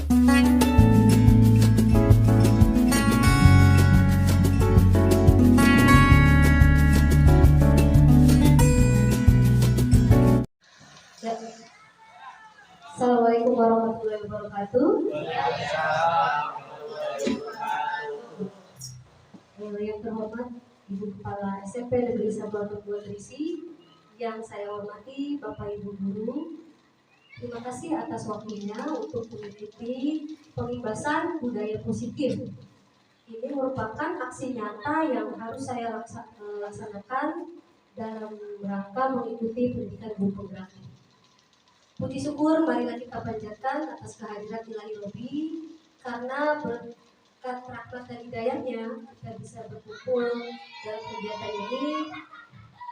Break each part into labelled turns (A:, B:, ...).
A: Assalamualaikum warahmatullahi wabarakatuh. Yang terhormat Ibu Kepala SMP Negeri 1 Teguh Trisi, yang saya hormati Bapak Ibu Guru, terima kasih atas waktunya untuk mengikuti pengibasan budaya positif. Ini merupakan aksi nyata yang harus saya laksanakan dalam rangka mengikuti pendidikan guru penggerak. Puji syukur marilah kita panjatkan atas kehadiran Ilahi Robi, karena berkat rahmat dan hidayahnya kita bisa berkumpul dalam kegiatan ini.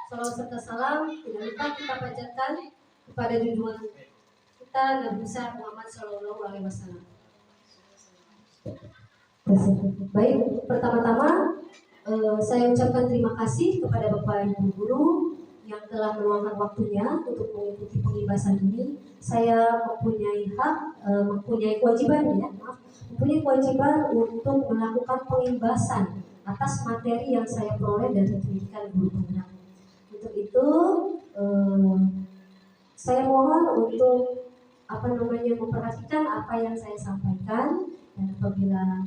A: Salawat serta salam tidak lupa kita panjatkan kepada junjungan kita Nabi besar Muhammad Shallallahu Alaihi Wasallam. Baik, pertama-tama saya ucapkan terima kasih kepada Bapak Ibu Guru yang telah meluangkan waktunya untuk mengikuti pengibasan ini. Saya mempunyai kewajiban untuk melakukan pengibasan atas materi yang saya peroleh dari pendidikan guru penggerak. Untuk itu saya mohon untuk memperhatikan apa yang saya sampaikan, dan apabila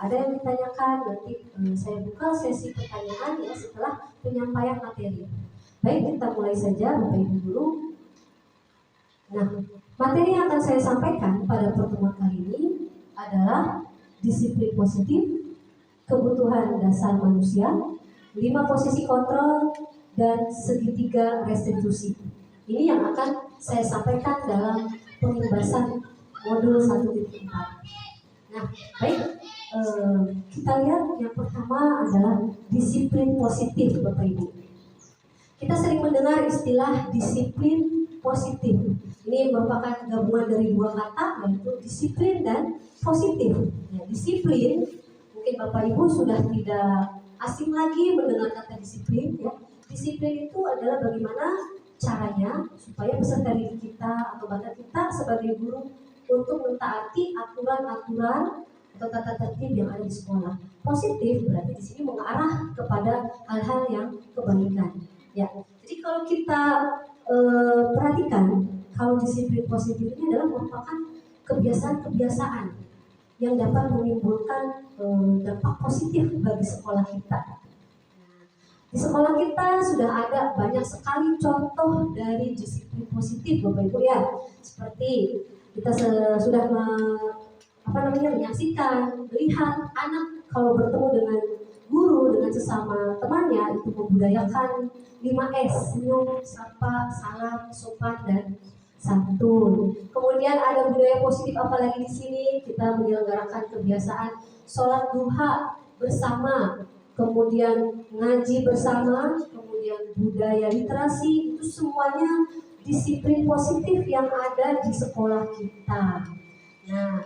A: ada yang ditanyakan nanti saya buka sesi pertanyaan ya setelah penyampaian materi. Baik, kita mulai saja Bapak Ibu Guru. Nah, materi yang akan saya sampaikan pada pertemuan kali ini adalah disiplin positif, kebutuhan dasar manusia, 5 posisi kontrol, dan segitiga restitusi. Ini yang akan saya sampaikan dalam pengibasan modul 1.4. Nah, baik, kita lihat yang pertama adalah disiplin positif Bapak Ibu. Kita sering mendengar istilah disiplin positif. Ini merupakan gabungan dari 2 kata, yaitu disiplin dan positif. Ya, disiplin, mungkin Bapak Ibu sudah tidak asing lagi mendengar kata disiplin. Ya. Disiplin itu adalah bagaimana caranya supaya peserta didik kita atau bahkan kita sebagai guru untuk mentaati aturan-aturan atau tata tertib yang ada di sekolah. Positif berarti di sini mengarah kepada hal-hal yang kebaikan. Ya, jadi kalau kita perhatikan, kalau disiplin positif ini adalah merupakan kebiasaan-kebiasaan yang dapat menimbulkan dampak positif bagi sekolah kita. Di sekolah kita sudah ada banyak sekali contoh dari disiplin positif Bapak Ibu ya. Seperti kita sudah menyaksikan, melihat anak kalau bertemu dengan guru, dengan sesama temannya itu membudayakan 5S, senyum, sapa, salam, sopan, dan santun. Kemudian ada budaya positif apalagi di sini, kita menyelenggarakan kebiasaan sholat duha bersama, kemudian ngaji bersama, kemudian budaya literasi, itu semuanya disiplin positif yang ada di sekolah kita. Nah,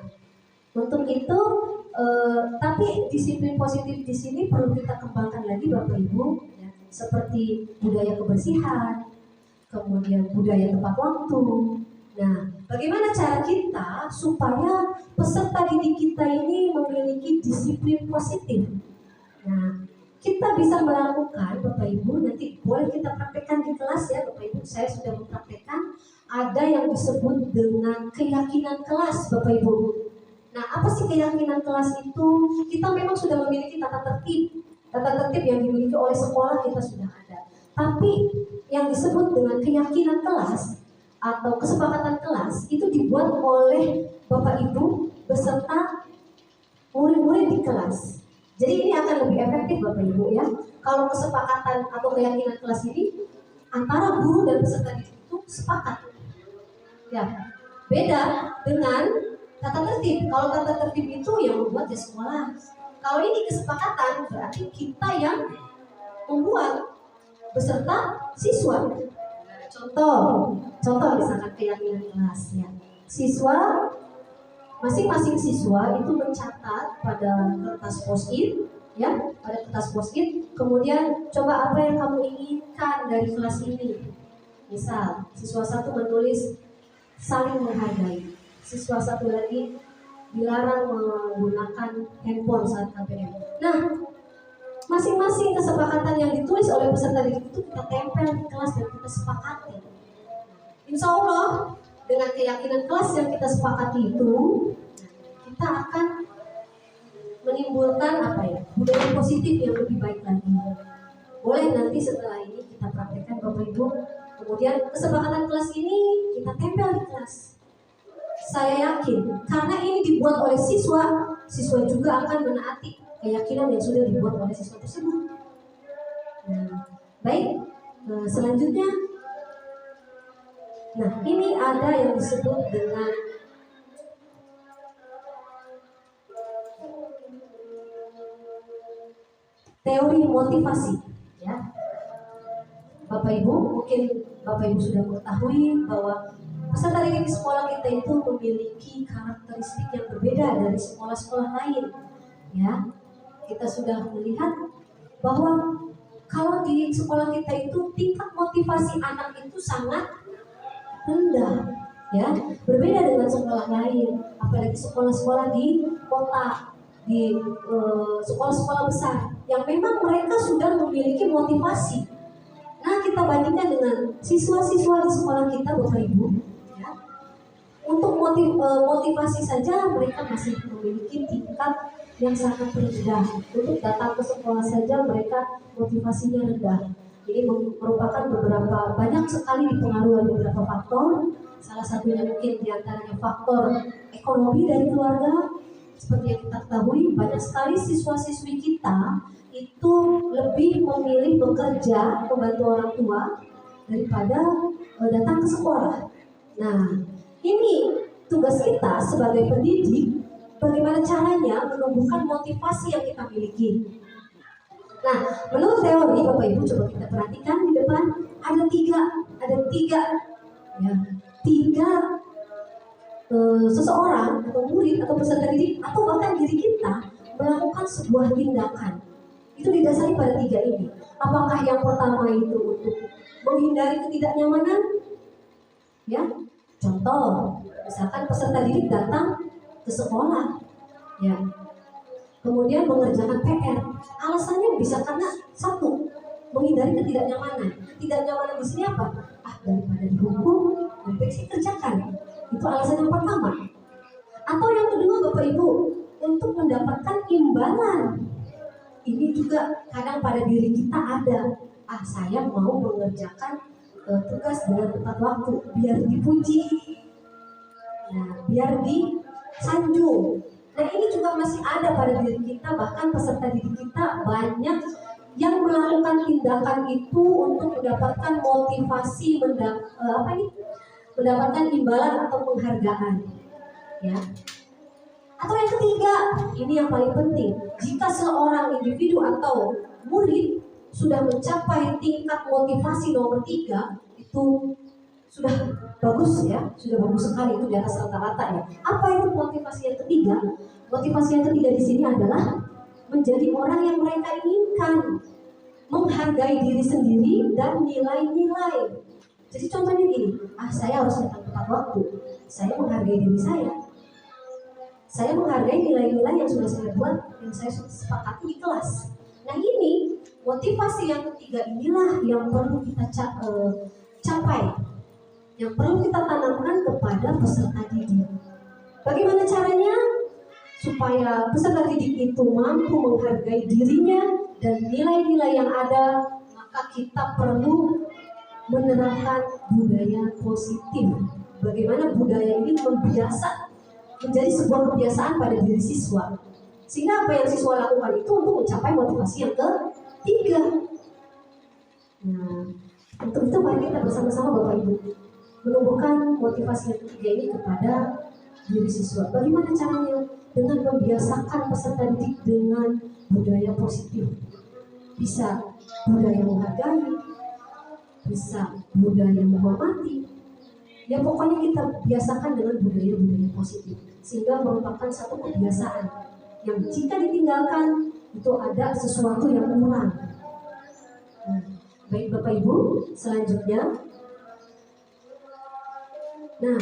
A: untuk itu, tapi disiplin positif di sini perlu kita kembangkan lagi Bapak Ibu, ya, seperti budaya kebersihan, kemudian budaya tepat waktu. Nah, bagaimana cara kita supaya peserta didik kita ini memiliki disiplin positif? Nah, kita bisa melakukan Bapak Ibu, nanti boleh kita praktekkan di kelas ya Bapak Ibu. Saya sudah mempraktekkan, ada yang disebut dengan keyakinan kelas Bapak Ibu. Nah, apa sih keyakinan kelas itu? Kita memang sudah memiliki tata tertib yang dimiliki oleh sekolah kita sudah ada. Tapi yang disebut dengan keyakinan kelas atau kesepakatan kelas itu dibuat oleh Bapak Ibu beserta murid-murid di kelas. Jadi ini akan lebih efektif Bapak Ibu ya. Kalau kesepakatan atau keyakinan kelas ini antara guru dan peserta didik itu sepakat. Ya, beda dengan tata tertib. Kalau tata tertib itu yang membuat ya sekolah. Kalau ini kesepakatan berarti kita yang membuat beserta siswa. Contoh misalkan keyakinan kelas ya. Masing-masing siswa itu mencatat pada kertas post-it ya, pada kertas post-it, kemudian coba apa yang kamu inginkan dari kelas ini. Misal, siswa 1 menulis saling menghargai. Siswa 1 lagi dilarang menggunakan handphone saat KBM. Nah, masing-masing kesepakatan yang ditulis oleh peserta didik itu kita tempel di kelas dan kita sepakati. Insya Allah dengan keyakinan kelas yang kita sepakati itu, kita akan menimbulkan budaya positif yang lebih baik lagi. Boleh nanti setelah ini kita praktekkan Bapak Ibu. Kemudian kesepakatan kelas ini kita tempel di kelas. Saya yakin karena ini dibuat oleh siswa, siswa juga akan menaati keyakinan yang sudah dibuat oleh siswa tersebut. Nah, baik, selanjutnya, nah ini ada yang disebut dengan teori motivasi, ya. Bapak Ibu, mungkin Bapak Ibu sudah mengetahui bahwa peserta didik di sekolah kita itu memiliki karakteristik yang berbeda dari sekolah-sekolah lain, ya. Kita sudah melihat bahwa kalau di sekolah kita itu tingkat motivasi anak itu sangat rendah, ya. Berbeda dengan sekolah lain, apalagi sekolah-sekolah di kota, di sekolah-sekolah besar yang memang mereka sudah memiliki motivasi. Nah, kita bandingkan dengan siswa-siswa di sekolah kita, Bapak Ibu, ya. Untuk motivasi saja mereka masih memiliki tingkat yang sangat rendah. Untuk datang ke sekolah saja mereka motivasinya rendah. Ini merupakan banyak sekali dipengaruhi oleh beberapa faktor. Salah satunya mungkin diantaranya faktor ekonomi dari keluarga. Seperti yang kita ketahui, banyak sekali siswa-siswi kita itu lebih memilih bekerja membantu orang tua daripada datang ke sekolah. Nah, ini tugas kita sebagai pendidik, bagaimana caranya menumbuhkan motivasi yang kita miliki. Nah, menurut teori, Bapak Ibu coba kita perhatikan di depan ada tiga seseorang atau murid atau peserta didik atau bahkan diri kita melakukan sebuah tindakan. Itu didasari pada tiga ini. Apakah yang pertama itu untuk menghindari ketidaknyamanan? Ya, contoh, misalkan peserta didik datang ke sekolah, ya, kemudian mengerjakan PR. Alasannya bisa karena satu, menghindari ketidaknyamanan. Ketidaknyamanan di sini apa? Daripada dihukum, lebih baik saya kerjakan. Itu alasan yang pertama. Atau yang kedua, Bapak Ibu, untuk mendapatkan imbalan. Ini juga kadang pada diri kita ada. Saya mau mengerjakan tugas dengan tepat waktu, biar dipuji, biar disanjung. Nah, ini juga masih ada pada diri kita, bahkan peserta didik kita banyak yang melakukan tindakan itu untuk mendapatkan motivasi, mendapatkan imbalan atau penghargaan, ya. Atau yang ketiga, ini yang paling penting, jika seorang individu atau murid sudah mencapai tingkat motivasi nomor 3, itu sudah bagus, ya, sudah bagus sekali, itu di atas rata-rata, ya. Apa itu motivasi yang ketiga? Motivasi yang ketiga di sini adalah menjadi orang yang mereka inginkan, menghargai diri sendiri dan nilai-nilai. Jadi contohnya gini, saya harus datang tepat waktu, saya menghargai diri saya menghargai nilai-nilai yang sudah saya buat, yang saya sepakati di kelas. Nah, ini motivasi yang ketiga inilah yang perlu kita capai, yang perlu kita tanamkan kepada peserta didik. Bagaimana caranya? Supaya peserta didik itu mampu menghargai dirinya dan nilai-nilai yang ada, maka kita perlu menerapkan budaya positif. Bagaimana budaya ini menjadi sebuah kebiasaan pada diri siswa, sehingga apa yang siswa lakukan itu untuk mencapai motivasi yang ketiga. Nah, untuk itu mari kita bersama-sama Bapak Ibu menumbuhkan motivasi yang ketiga ini kepada diri siswa. Bagaimana caranya? Dengan membiasakan peserta didik dengan budaya positif. Bisa budaya menghargai, bisa budaya menghormati. Ya, pokoknya kita biasakan dengan budaya-budaya positif, sehingga merupakan satu kebiasaan yang jika ditinggalkan itu ada sesuatu yang kurang. Baik Bapak Ibu, selanjutnya, nah,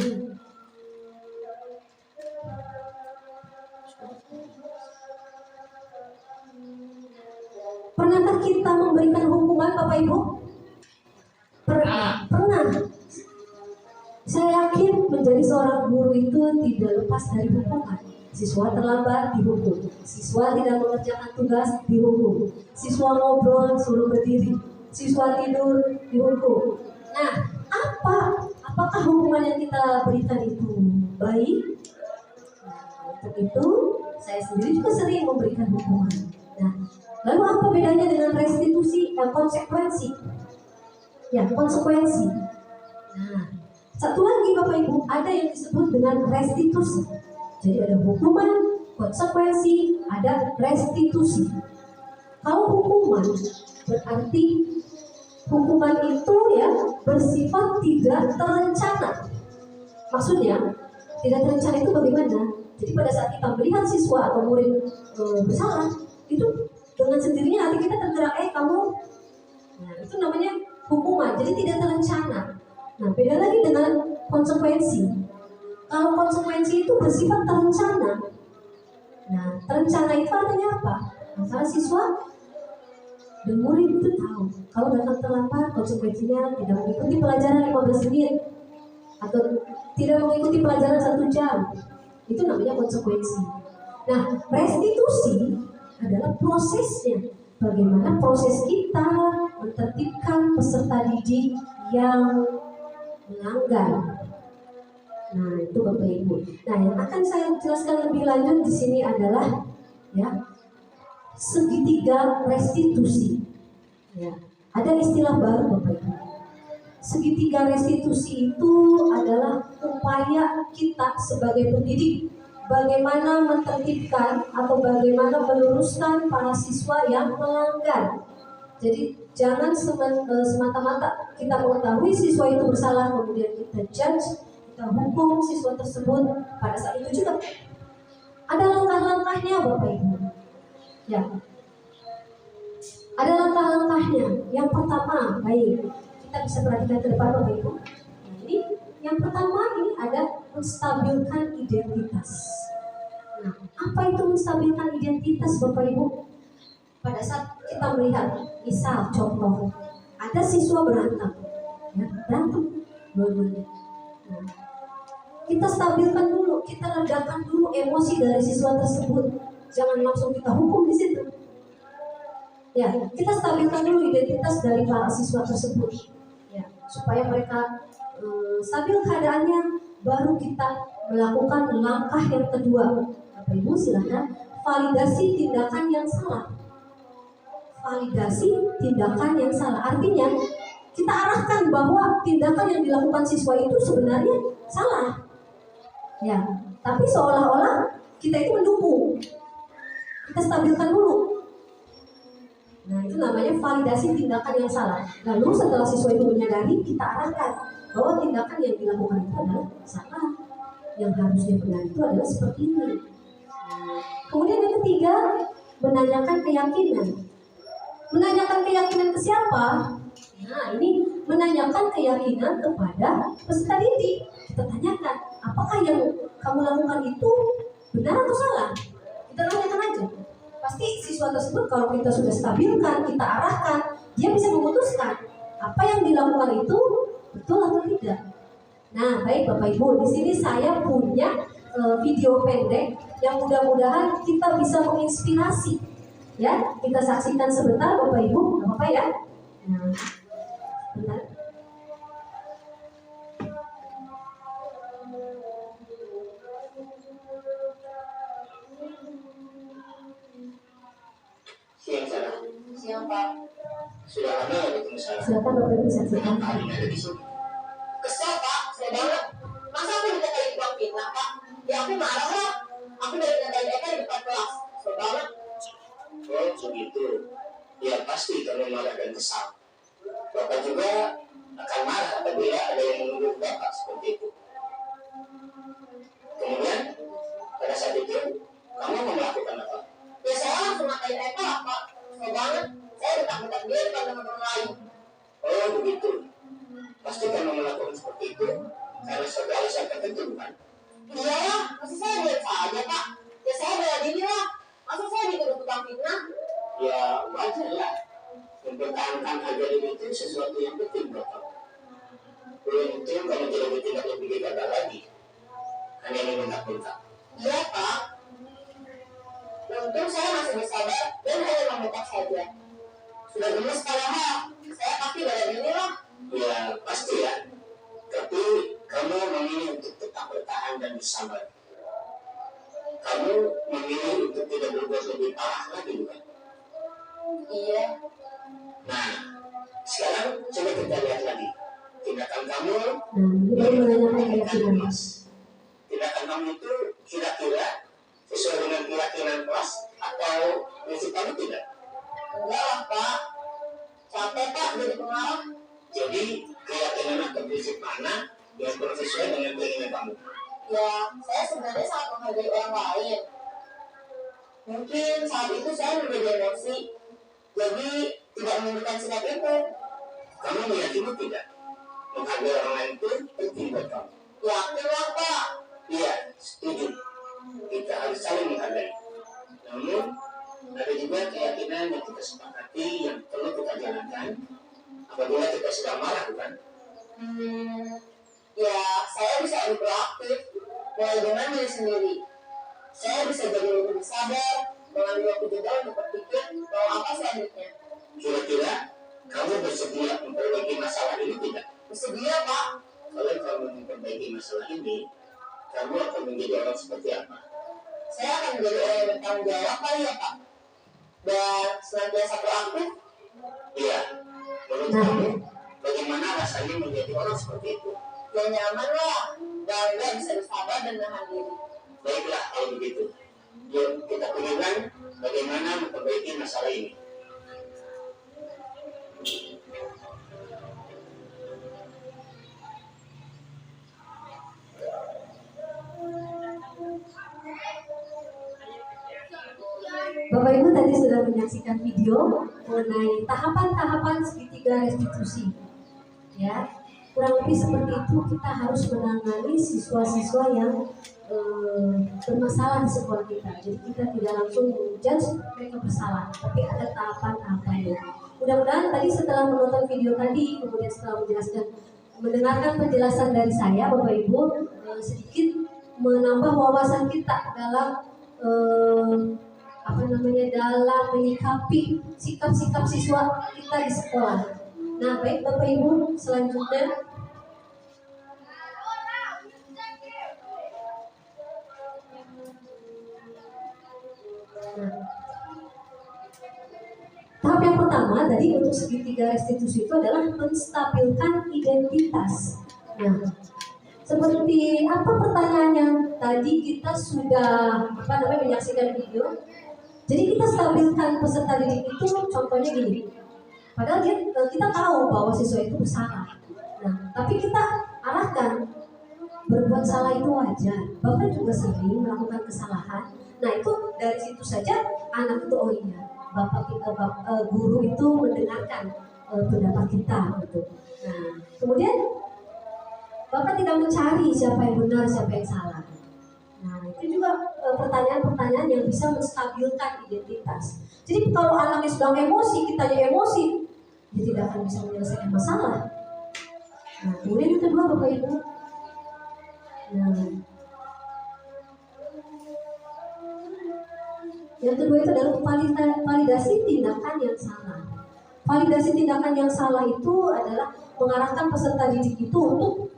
A: Pernahkah kita memberikan hukuman, Bapak Ibu? Pernah. Saya yakin menjadi seorang guru itu tidak lepas dari hukuman. Siswa terlambat dihukum, siswa tidak mengerjakan tugas dihukum, siswa ngobrol suruh berdiri, siswa tidur dihukum. Nah, apakah hukuman yang kita berikan itu baik? Untuk itu saya sendiri juga sering memberikan hukuman. Nah, lalu apa bedanya dengan restitusi dan konsekuensi? Ya, konsekuensi. Nah, satu lagi Bapak Ibu, ada yang disebut dengan restitusi. Jadi ada hukuman, konsekuensi, ada restitusi. Kalau hukuman berarti hukuman itu ya bersifat tidak terencana. Maksudnya tidak terencana itu bagaimana? Jadi pada saat kita melihat siswa atau murid bersalah, itu dengan sendirinya hati kita tergerak, kamu. Nah, itu namanya hukuman. Jadi tidak terencana. Nah, beda lagi dengan konsekuensi. Kalau konsekuensi itu bersifat terencana. Nah, terencana itu artinya apa? Antara siswa dan murid itu tahu kalau datang terlambat konsekuensinya tidak mengikuti pelajaran 15 menit atau tidak mengikuti pelajaran 1 jam. Itu namanya konsekuensi. Nah, restitusi adalah prosesnya. Bagaimana proses kita menertibkan peserta didik yang melanggar. Nah, itu Bapak Ibu. Nah, yang akan saya jelaskan lebih lanjut di sini adalah ya segitiga restitusi. Ya, ada istilah baru Bapak Ibu. Segitiga restitusi itu adalah upaya kita sebagai pendidik bagaimana menertibkan atau bagaimana meluruskan para siswa yang melanggar. Jadi jangan semata-mata kita mengetahui siswa itu bersalah kemudian kita judge, kita hukum siswa tersebut. Pada saat itu juga ada langkah-langkahnya Bapak Ibu. Ya, ada langkah-langkahnya. Yang pertama, baik, kita bisa perhatikan ke depan Bapak Ibu. Nah, ini yang pertama ini ada menstabilkan identitas. Nah, apa itu menstabilkan identitas Bapak Ibu? Pada saat kita melihat, misal contoh, ada siswa berantem, ya, berantem dua-duanya. Nah, kita stabilkan dulu, kita redakan dulu emosi dari siswa tersebut. Jangan langsung kita hukum di situ. Ya, kita stabilkan dulu identitas dari para siswa tersebut. Ya, supaya mereka stabil keadaannya, baru kita melakukan langkah yang kedua. Bapak Ibu silakan validasi tindakan yang salah. Validasi tindakan yang salah artinya kita arahkan bahwa tindakan yang dilakukan siswa itu sebenarnya salah. Ya, tapi seolah-olah kita itu mendukung. Kita stabilkan dulu. Nah, itu namanya validasi tindakan yang salah. Lalu setelah siswa itu menyadari, kita arahkan bahwa tindakan yang dilakukan itu adalah salah. Yang harusnya benar itu adalah seperti ini. Kemudian yang ketiga, menanyakan keyakinan. Menanyakan keyakinan ke siapa? Nah, ini menanyakan keyakinan kepada peserta didik. Kita tanyakan, apakah yang kamu lakukan itu benar atau salah? Kita tanyakan aja. Pasti siswa tersebut kalau kita sudah stabilkan, kita arahkan, dia bisa memutuskan apa yang dilakukan itu betul atau tidak. Nah, baik Bapak Ibu, di sini saya punya video pendek yang mudah-mudahan kita bisa menginspirasi. Ya, kita saksikan sebentar Bapak Ibu, nggak apa-apa ya? Nah, bentar.
B: Siang sana. Siang Pak. Sudah lama ya ketemu saya.
A: Silakan Bapak Ibu saksikan.
B: Kesel Pak, saya banget. Masa aku dikatain Bang fitnah Pak? Ya aku marah lah. Aku dari katain Eka di depan kelas. Kesel banget. Oh begitu. Ya pasti kamu marah dan kesal. Bapak juga akan marah apabila ada yang menuduh Bapak seperti itu. Kemudian pada saat itu kamu mau melakukan apa? Ya saya langsung ngatain Eka Pak. Kesel banget. Saya udah dia depan teman-teman lain. Oh begitu. Pasti kamu melakukan seperti itu karena sudah alasan tertentu kan? Iya ya, masa saya lihat saja Pak. Ya saya bela diri lah. Masa saya dituduh tukang fitnah? Ya wajar lah. mempertahankan harga diri itu sesuatu yang penting buat kamu. Beruntung kamu tidak bertindak lebih gagal lagi, hanya ingin bentak-bentak. Iya Pak, untung saya masih bersabar dan hanya meminta saja. Sudah gemes padahal saya pasti badan ini lah. Ya pasti ya, tapi kamu memilih untuk tetap bertahan dan bersabar. Kamu memilih untuk tidak berbuat lebih parah lagi, bukan? Iya. Nah, sekarang coba kita lihat lagi tindakan kamu. Tindakan kamu itu kira-kira sesuai dengan keyakinan kelas atau prinsip kamu tidak? Enggak lah Pak, capek Pak jadi pengarah. Jadi keyakinan atau prinsip mana yang sesuai dengan keinginan kamu? Ya, saya sebenarnya sangat menghargai orang lain. Mungkin saat itu saya menjadi emosi, jadi tidak menunjukkan sikap itu. Kamu meyakini tidak? Menghargai orang lain itu penting buat kamu. Yakin lah Pak. Iya, setuju. Kita harus saling menghargai. Namun, ada juga keyakinan yang kita sepakati yang perlu kita jalankan apabila kita sedang marah, bukan? Ya, saya bisa lebih proaktif, mulai dengan diri sendiri. Saya bisa jadi lebih sabar, mengambil waktu juga untuk berpikir mau apa selanjutnya. Kira-kira kamu bersedia memperbaiki masalah ini tidak? Bersedia Pak. Kalau kamu memperbaiki masalah ini, kamu akan menjadi orang seperti apa? Saya akan menjadi orang yang bertanggung jawab kali ya Pak. Dan senantiasa proaktif. Iya. Menurut kamu, bagaimana rasanya menjadi orang seperti itu? Ya nyaman lah, dan bisa bersabar dan menahan diri. Baiklah kalau begitu. Yuk kita pikirkan bagaimana memperbaiki masalah ini.
A: Bapak Ibu tadi sudah menyaksikan video mengenai tahapan-tahapan segitiga restitusi. Ya, kurang lebih seperti itu kita harus menangani siswa-siswa yang bermasalah di sekolah kita. Jadi kita tidak langsung judge mereka bersalah, tapi ada tahapan-tahapannya. Mudah-mudahan tadi setelah menonton video tadi, kemudian setelah mendengarkan penjelasan dari saya, Bapak Ibu sedikit menambah wawasan kita dalam dalam menyikapi sikap-sikap siswa kita di sekolah. Nah, baik Bapak Ibu, selanjutnya tahap yang pertama tadi untuk segitiga restitusi itu adalah menstabilkan identitas. Nah, seperti apa pertanyaan yang tadi kita sudah menyaksikan video. Jadi kita stabilkan peserta didik itu contohnya gini. Padahal kita tahu bahwa siswa itu bersalah. Nah, tapi kita arahkan berbuat salah itu wajar. Bapak juga sering melakukan kesalahan. Nah, itu dari situ saja anak itu oh iya, guru itu mendengarkan pendapat kita gitu. Nah, kemudian Bapak tidak mencari siapa yang benar, siapa yang salah. Nah, itu juga pertanyaan-pertanyaan yang bisa menstabilkan identitas. Jadi kalau anaknya sedang emosi, kitanya emosi, dia tidak akan bisa menyelesaikan masalah. Nah, kemudian yang kedua Bapak Ibu, yang kedua itu adalah validasi tindakan yang salah. Validasi tindakan yang salah itu adalah mengarahkan peserta didik itu untuk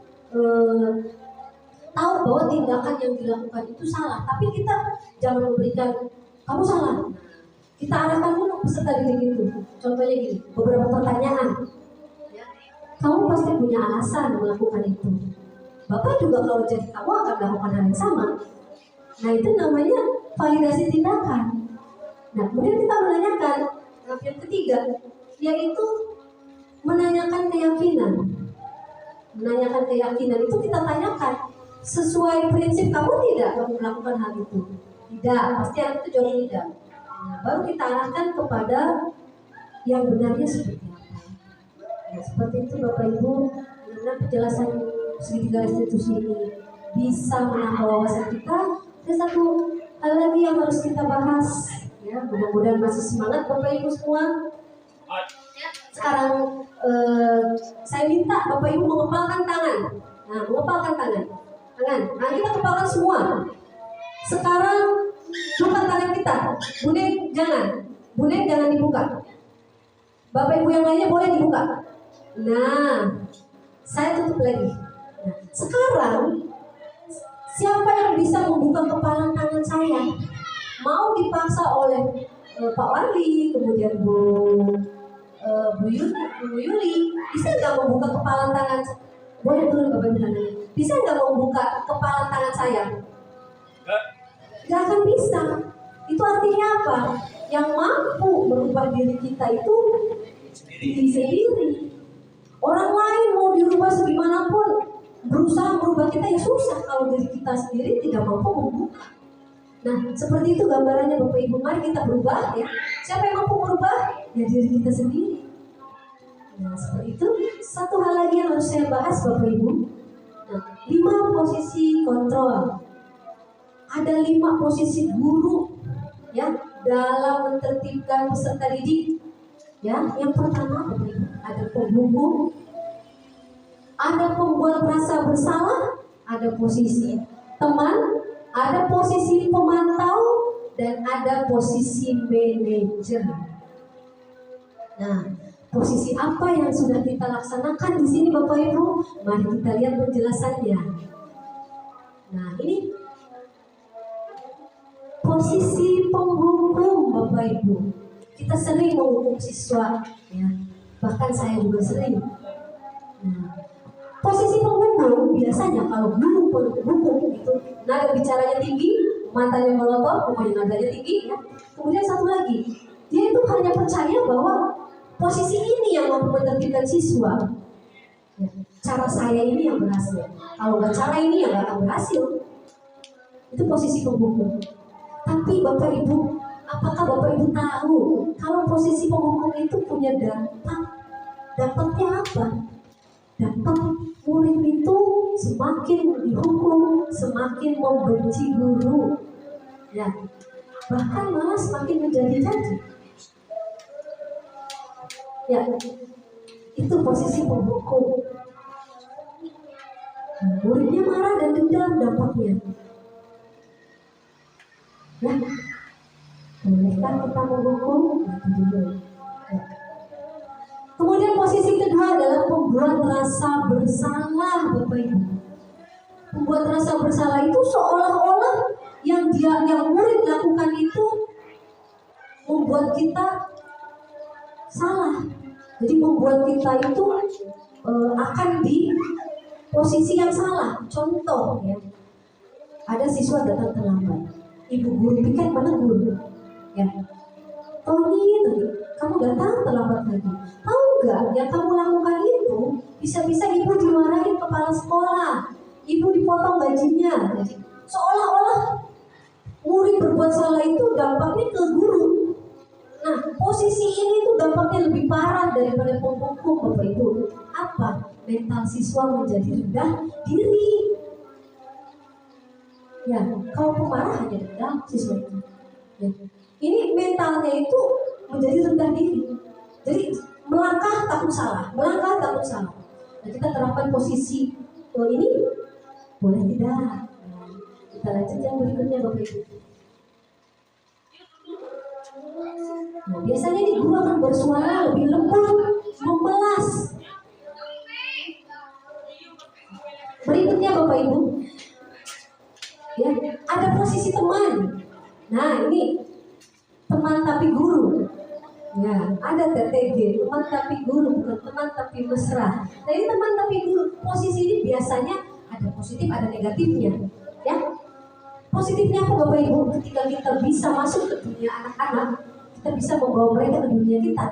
A: tahu bahwa tindakan yang dilakukan itu salah, tapi kita jangan memberikan kamu salah. Kita arahkan dulu peserta didik itu. Contohnya gini, beberapa pertanyaan. Kamu pasti punya alasan melakukan itu. Bapak juga kalau jadi kamu akan melakukan hal yang sama. Nah, itu namanya validasi tindakan. Nah, kemudian kita menanyakan yang ketiga, yaitu menanyakan keyakinan. Menanyakan keyakinan itu kita tanyakan, sesuai prinsip kamu tidak kamu melakukan hal itu? Tidak, pasti anak itu jawab tidak. Nah, baru kita arahkan kepada yang benarnya seperti apa. Nah, seperti itu Bapak Ibu, mudah-mudahan penjelasan segitiga restitusi ini bisa menambah wawasan kita. Ada satu hal lagi yang harus kita bahas, ya, mudah-mudahan masih semangat Bapak Ibu semua. sekarang saya minta Bapak Ibu mengepalkan tangan. Nah, mengepalkan tangan. Nah, kita kepalkan semua. Sekarang buka tangan kita. Bune jangan dibuka. Bapak Ibu yang lainnya boleh dibuka. Nah, saya tutup lagi. Nah, sekarang siapa yang bisa membuka kepalan tangan saya? Mau dipaksa oleh Pak Wali, kemudian Bu Yuli, bisa nggak membuka kepalan tangan? Boleh turun Bapak Ibu tangannya. Bisa nggak membuka kepalan tangan saya? Nggak akan bisa. Itu artinya apa? Yang mampu merubah diri kita itu diri sendiri. Orang lain mau dirubah segimanapun, berusaha merubah kita ya susah kalau diri kita sendiri tidak mampu membuka. Nah, seperti itu gambarannya Bapak Ibu. Mari kita berubah ya. Siapa yang mampu merubah? Ya diri kita sendiri. Nah, seperti itu. Satu hal lagi yang harus saya bahas Bapak Ibu. Nah, 5 posisi kontrol. Ada 5 posisi guru ya dalam menertibkan peserta didik. Ya, yang pertama Bapak Ibu, ada penghubung, ada pembuat merasa bersalah, ada posisi teman, ada posisi pemantau, dan ada posisi manajer. Nah, posisi apa yang sudah kita laksanakan di sini Bapak Ibu? Mari kita lihat penjelasannya. Nah, ini posisi penghukum Bapak Ibu. Kita sering menghukum siswa, ya. Bahkan saya juga sering. Nah, posisi penghukum biasanya kalau guru penghukum itu nada bicaranya tinggi, matanya melotot, pokoknya nadanya tinggi, ya. Kemudian satu lagi, dia itu hanya percaya bahwa posisi ini yang mampu menertibkan siswa. Ya, cara saya ini yang berhasil. Kalau nggak cara ini ya nggak akan berhasil. Itu posisi penghukum. Tapi Bapak Ibu, apakah Bapak Ibu tahu kalau posisi penghukum itu punya dampak? Dampaknya apa? Dampak murid itu semakin dihukum, semakin membenci guru. Ya, bahkan malah semakin menjadi-jadi. Ya, itu posisi penghukum. Nah, muridnya marah dan dendam dampaknya. Ya, bolehkah kita menghukum? Ya. Kemudian posisi kedua adalah pembuat rasa bersalah, Bapak Ibu. Pembuat rasa bersalah itu seolah-olah yang murid lakukan itu membuat kita salah. Jadi membuat kita itu akan di posisi yang salah. Contoh ya, ada siswa datang terlambat. Ibu guru piket menegur, ya, Tony, kamu datang terlambat lagi. Tahu nggak yang kamu lakukan itu bisa-bisa ibu dimarahin kepala sekolah, ibu dipotong gajinya. Jadi, seolah-olah murid berbuat salah itu dampaknya ke guru. Nah, posisi ini tuh dampaknya lebih parah daripada penghukum Bapak Ibu. Apa? Mental siswa menjadi rendah diri. Ya, kalau pemarah hanya rendah siswa itu. Ya. Ini mentalnya itu menjadi rendah diri. Jadi melangkah takut salah, melangkah takut salah. Nah, kita terapkan posisi ini boleh tidak? Nah, kita lanjut yang berikutnya Bapak Ibu. Nah, biasanya ini guru akan bersuara lebih lembut, memelas. Berikutnya Bapak Ibu, ya, ada posisi teman. Nah, ini teman tapi guru. Ya, ada TTG, teman tapi guru, bukan teman tapi mesra. Nah, ini teman tapi guru. Posisi ini biasanya ada positif, ada negatifnya. Ya, positifnya apa Bapak Ibu? Ketika kita bisa masuk ke dunia anak-anak, kita bisa membawa mereka ke dunia kita.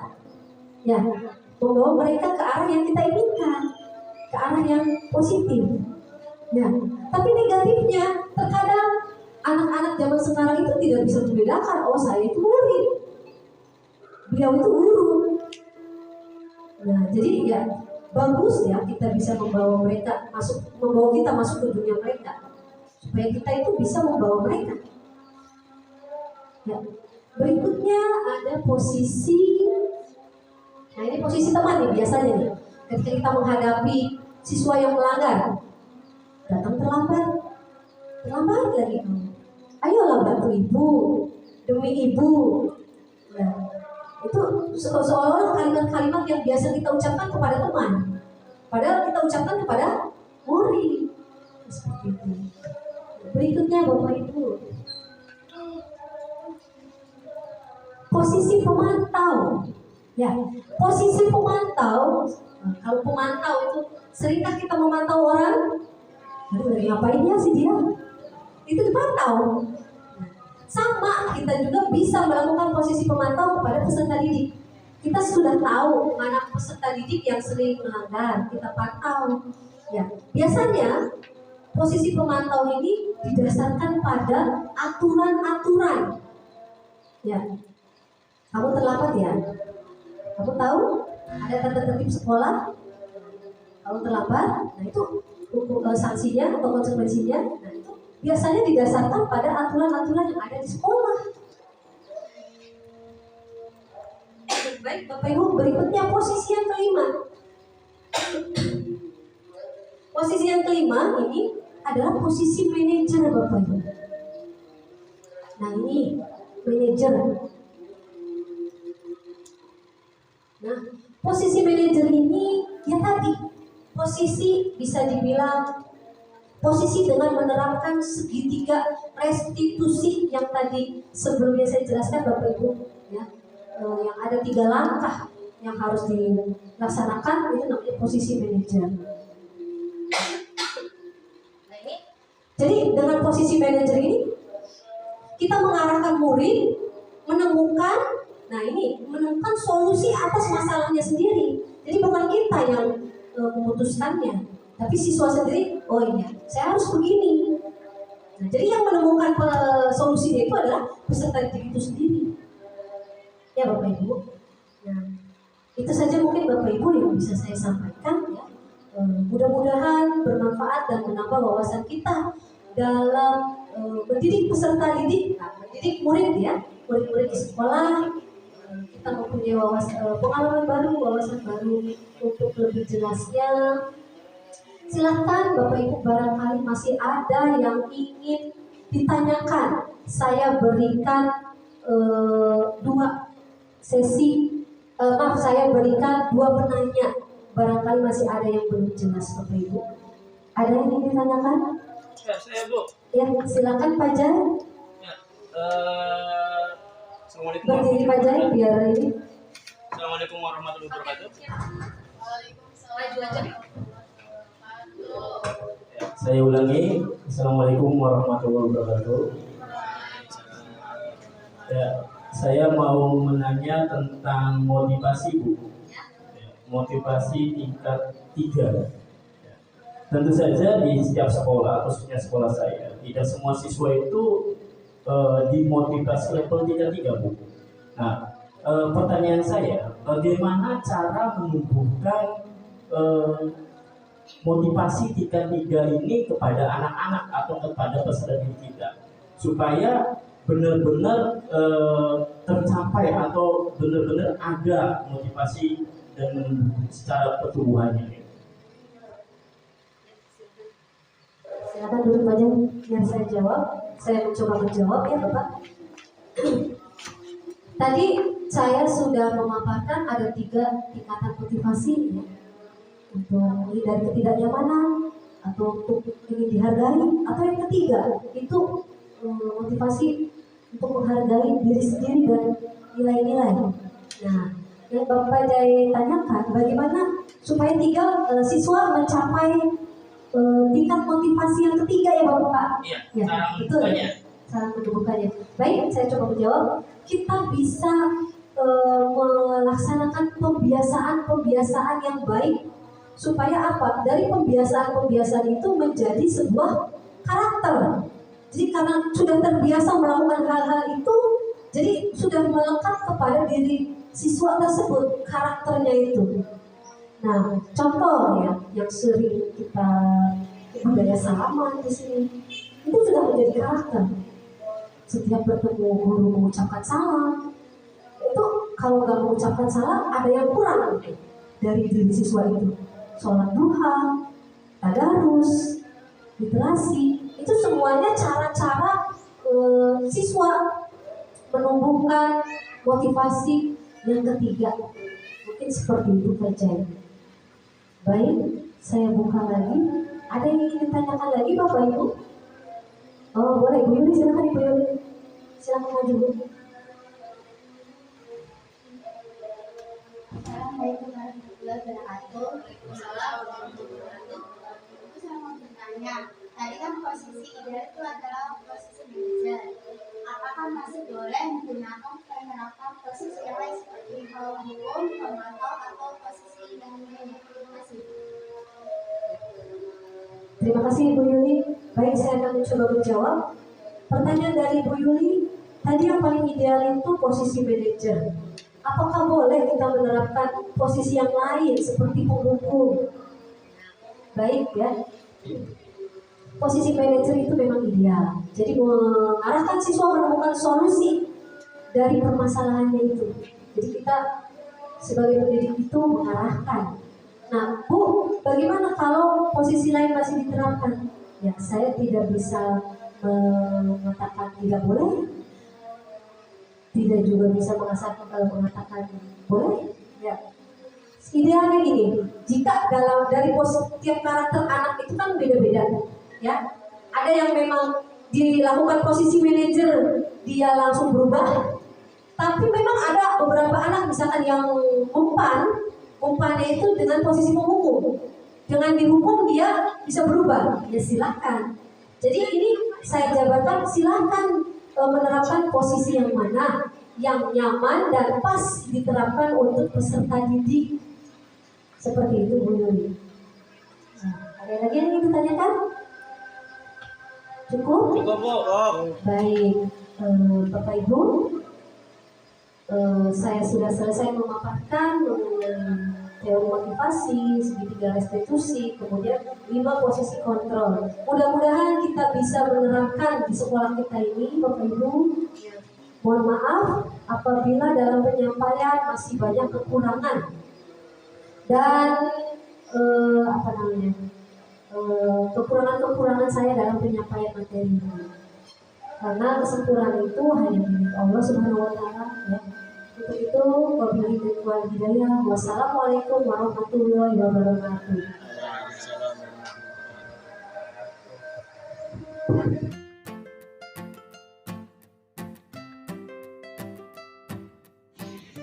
A: Ya, membawa mereka ke arah yang kita inginkan, ke arah yang positif. Ya, tapi negatifnya terkadang anak-anak zaman sekarang itu tidak bisa membedakan, oh saya itu murid, beliau itu guru. Nah, jadi ya bagus ya kita bisa membawa mereka masuk, membawa kita masuk ke dunia mereka, supaya kita itu bisa membawa mereka. Ya. Berikutnya ada posisi Nah ini posisi teman nih biasanya nih. Ketika kita menghadapi siswa yang melanggar, datang terlambat, terlambat lagi kamu. Ayolah bantu ibu, demi ibu. Nah, itu seolah-olah kalimat-kalimat yang biasa kita ucapkan kepada teman, padahal kita ucapkan kepada murid. Seperti itu. Berikutnya Bapak Ibu, posisi pemantau. Ya, posisi pemantau. Nah, kalau pemantau itu seringkah kita memantau orang? Aduh, dari ngapainnya sih dia? Itu dipantau. Nah, sama kita juga bisa melakukan posisi pemantau kepada peserta didik. Kita sudah tahu mana peserta didik yang sering melanggar, kita pantau. Ya, biasanya posisi pemantau ini didasarkan pada aturan-aturan. Ya, kamu terlambat ya. Kamu tahu ada tata tertib sekolah. Kamu terlambat, nah itu sanksinya atau konsekuensinya. Nah itu biasanya didasarkan pada aturan-aturan yang ada di sekolah. Baik Bapak Ibu, berikutnya posisi yang kelima. Posisi yang kelima ini adalah posisi manajer Bapak Ibu. Nah ini manajer. Nah posisi manajer ini ya tadi posisi bisa dibilang posisi dengan menerapkan segitiga restitusi yang tadi sebelumnya saya jelaskan Bapak Ibu ya, yang ada 3 langkah yang harus dilaksanakan, itu namanya posisi manajer. Jadi dengan posisi manajer ini kita mengarahkan murid menemukan solusi atas masalahnya sendiri. Jadi bukan kita yang memutuskannya, tapi siswa sendiri. Oh iya, saya harus begini. Nah, jadi yang menemukan solusinya itu adalah peserta didik itu sendiri. Ya Bapak Ibu. Nah, itu saja mungkin Bapak Ibu yang bisa saya sampaikan ya. Mudah-mudahan bermanfaat dan menambah wawasan kita dalam mendidik peserta didik, mendidik murid ya, murid-murid di sekolah. Kita mempunyai pengalaman baru, wawasan baru untuk lebih jelasnya. Silahkan Bapak Ibu, barangkali masih ada yang ingin ditanyakan. Saya berikan 2 sesi, saya berikan 2 penanya. Barangkali masih ada yang belum jelas Bapak Ibu. Ada yang ingin ditanyakan?
C: Ya, saya Bu.
A: Ya, silakan Pak Jai.
C: Ya, Assalamualaikum
A: Berdiri Pak Jai biar ini.
C: Assalamualaikum warahmatullahi wabarakatuh.
A: Maju aja.
C: Ya, saya ulangi. Assalamualaikum warahmatullahi wabarakatuh. Ya, saya mau menanya tentang motivasi Bu. Motivasi tingkat 3. Tentu saja di setiap sekolah, khususnya sekolah saya, tidak semua siswa itu dimotivasi level tingkat 3 Bu. Nah, pertanyaan saya, bagaimana cara menumbuhkan motivasi tingkat 3 ini kepada anak-anak atau kepada peserta didik kita, supaya benar-benar tercapai atau benar-benar ada motivasi dan secara pertumbuhannya.
A: Silakan duduk Pak Jai, biar saya jawab. Saya mencoba menjawab ya Bapak. Tadi saya sudah memaparkan ada 3 tingkatan motivasi ya. Untuk dari ketidaknyamanan atau untuk ingin dihargai, atau yang ketiga itu motivasi untuk menghargai diri sendiri dan nilai-nilai. Nah, yang Bapak Jai tanyakan bagaimana supaya 3 siswa mencapai tingkat motivasi yang ketiga ya Bapak.
C: Iya,
A: Ya, betul. Cara menemukannya. Baik, saya coba menjawab. Kita bisa melaksanakan pembiasaan yang baik supaya apa? Dari pembiasaan itu menjadi sebuah karakter. Jadi karena sudah terbiasa melakukan hal-hal itu, jadi sudah melekat kepada diri siswa tersebut karakternya itu. Nah, contoh ya yang sering kita budaya salaman di sini itu sudah menjadi karakter. Setiap bertemu guru mengucapkan salam, itu kalau nggak mengucapkan salah ada yang kurang gitu dari diri siswa itu. Sholat duha, tadarus, literasi, itu semuanya cara-cara siswa menumbuhkan motivasi yang ketiga. Mungkin seperti itu saja. Baik, saya buka lagi. Ada yang ingin ditanyakan lagi Bapak Ibu? Oh boleh, Bu Yuli, silakan Ibu Yuli. Silakan maju Bu.
D: Assalamualaikum warahmatullahi wabarakatuh. Waalaikumsalam warahmatullahi wabarakatuh. Itu saya mau bertanya, tadi kan posisi ideal itu adalah posisi manajer. Apakah masih boleh menggunakan menerapkan posisi yang lain seperti hukum, pemantau, atau posisi yang lainnya? Terima kasih.
A: Terima kasih Bu Yuli. Baik, saya akan mencoba menjawab. Pertanyaan dari Bu Yuli, tadi yang paling ideal itu posisi manajer. Apakah boleh kita menerapkan posisi yang lain seperti penghukum? Baik ya. Posisi manajer itu memang ideal. Jadi mengarahkan siswa menemukan solusi dari permasalahannya itu. Jadi kita sebagai pendidik itu mengarahkan. Nah, Bu, bagaimana kalau posisi lain masih diterapkan? Ya, saya tidak bisa mengatakan tidak boleh, tidak juga bisa mengatakan boleh. Ya, idealnya gini, jika dari tiap karakter anak itu kan beda-beda, ya. Ada yang memang dilakukan posisi manajer dia langsung berubah, tapi memang ada beberapa anak misalkan yang umpannya itu dengan posisi penghukum, dengan dihukum dia bisa berubah, ya silakan. Jadi ini saya jabarkan, silakan menerapkan posisi yang mana yang nyaman dan pas diterapkan untuk peserta didik. Seperti itu Bu Yuli. Nah, ada lagi yang ingin ditanyakan? Cukup?
C: Cukup Bu.
A: Baik, Bapak Ibu, saya sudah selesai memaparkan mengenai teori motivasi, segitiga restitusi, kemudian 5 posisi kontrol. Mudah-mudahan kita bisa menerapkan di sekolah kita ini, Bapak Ibu. Mohon maaf apabila dalam penyampaian masih banyak kekurangan dan kekurangan saya dalam penyampaian materi ini. Karena kesempurnaan itu hanya milik Allah Subhanahu wa taala, ya. Untuk itu, wabillahi taufiq wal hidayah. Wassalamualaikum warahmatullahi wabarakatuh.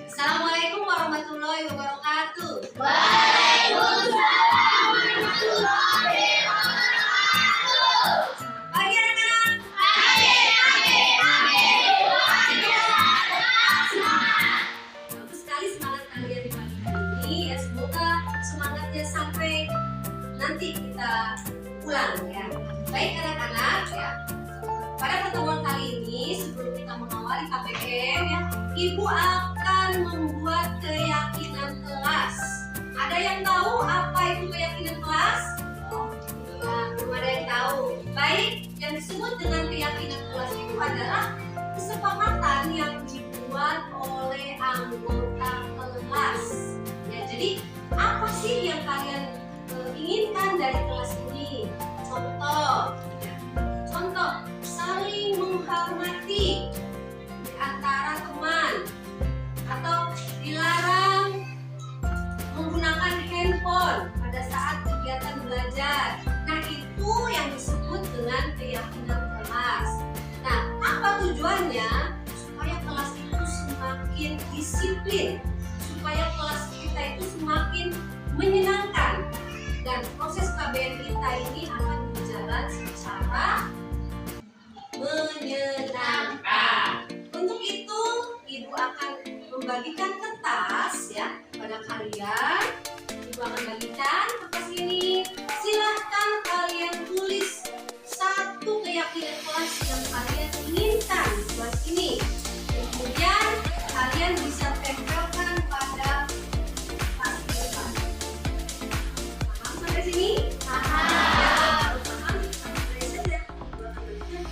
E: Assalamualaikum warahmatullahi wabarakatuh.
D: Waalaikumsalam warahmatullahi wabarakatuh.
E: Pagi anak-anak. Bagus sekali semangat kalian di pagi hari ini ya. Semoga semangatnya sampai nanti kita pulang ya. Baik anak-anak ya. Pada pertemuan kali ini sebelum kita mengawali KPM ya, Ibu akan membuat keyakinan kelas. Ada yang tahu apa itu keyakinan kelas? Belum ada yang tahu. Baik, yang disebut dengan keyakinan kelas itu adalah kesepakatan yang dibuat oleh anggota kelas. Ya, jadi apa sih yang kalian inginkan dari kelas ini? Contoh, saling menghormati di antara teman, atau dilarang menggunakan handphone pada saat kegiatan belajar. Nah, itu yang disebut dengan keyakinan kelas. Nah, apa tujuannya? Supaya kelas itu semakin disiplin, supaya kelas kita itu semakin menyenangkan, dan proses KBM kita ini akan berjalan secara menyenangkan. Untuk itu, Ibu akan membagikan kertas ya pada kalian. Ibu akan bagikan kertas ini. Silahkan kalian tulis satu keyakinan kelas yang kalian inginkan di kelas ini. Kemudian kalian bisa tempelkan pada kertas depan. Paham sampai sini? Paham. Paham? Sampai saja. Ibu akan bagikan.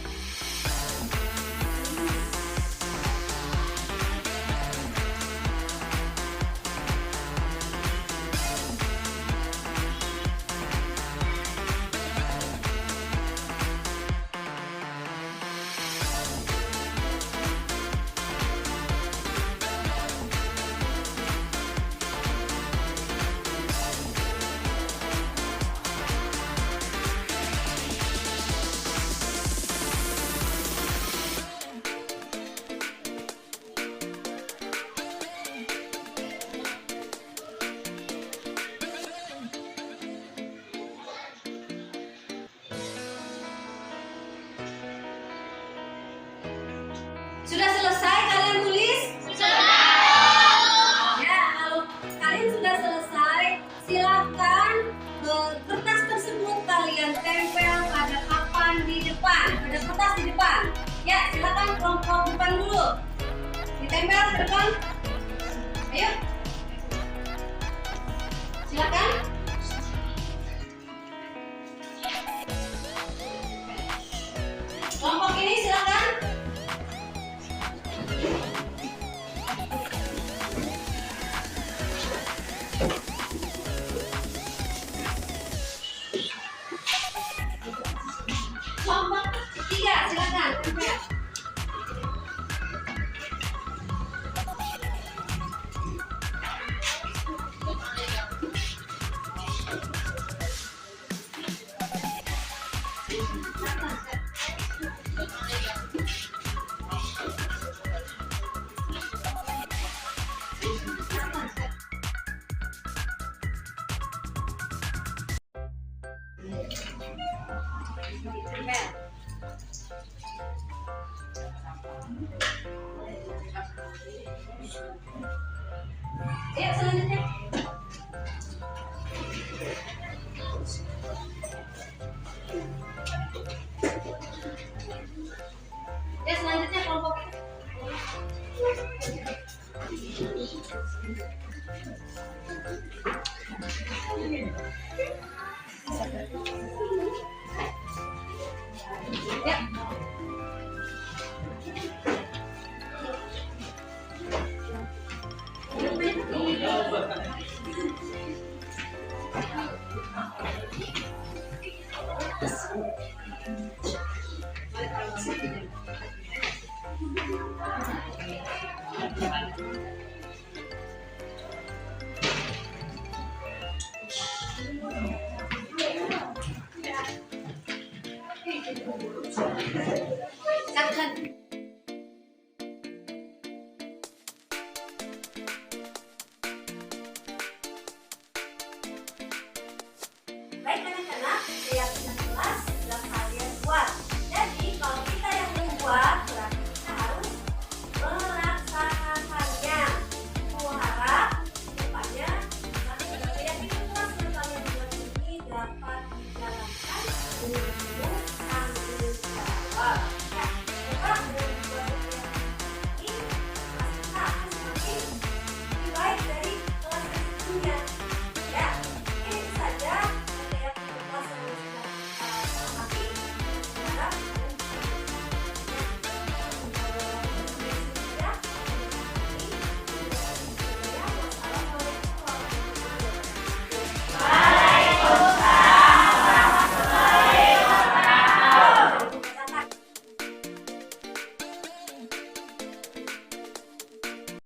E: tempel ke depan. Ayo. Silakan. Kelompok ini silakan. Kelompok 3 silakan. Tempel. Ya, selanjutnya. Ya, selanjutnya kelompok itu. Ya.